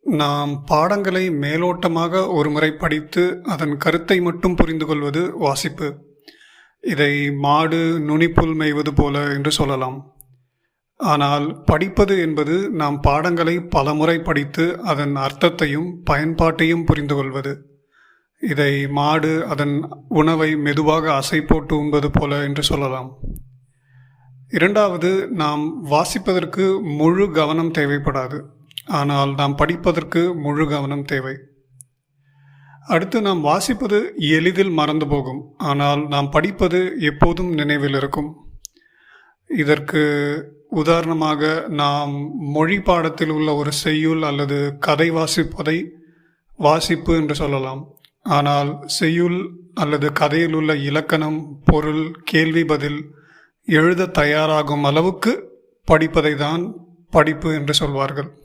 நாம் பாடங்களை மேலோட்டமாக ஒருமுறை படித்து அதன் கருத்தை மட்டும் புரிந்து கொள்வது வாசிப்பு. இதை மாடு நுனிப்புல் மேய்வது போல என்று சொல்லலாம். ஆனால் படிப்பது என்பது நாம் பாடங்களை பலமுறை படித்து அதன் அர்த்தத்தையும் பயன்பாட்டையும் புரிந்து கொள்வது. இதை மாடு அதன் உணவை மெதுவாக அசை போட்டு உண்பது போல என்று சொல்லலாம். இரண்டாவது, நாம் வாசிப்பதற்கு முழு கவனம் தேவைப்படாது. ஆனால் நாம் படிப்பதற்கு முழு கவனம் தேவை. அடுத்து, நாம் வாசிப்பது எளிதில் மறந்து போகும். ஆனால் நாம் படிப்பது எப்போதும் நினைவில் இருக்கும். இதற்கு உதாரணமாக நாம் மொழி பாடத்தில் உள்ள ஒரு செய்யுள் அல்லது கதை வாசிப்பதை வாசிப்பு என்று சொல்லலாம். ஆனால் செய்யுள் அல்லது கதையில் உள்ள இலக்கணம், பொருள், கேள்வி பதில் எழுத தயாராகும் அளவுக்கு படிப்பதை தான் படிப்பு என்று சொல்வார்கள்.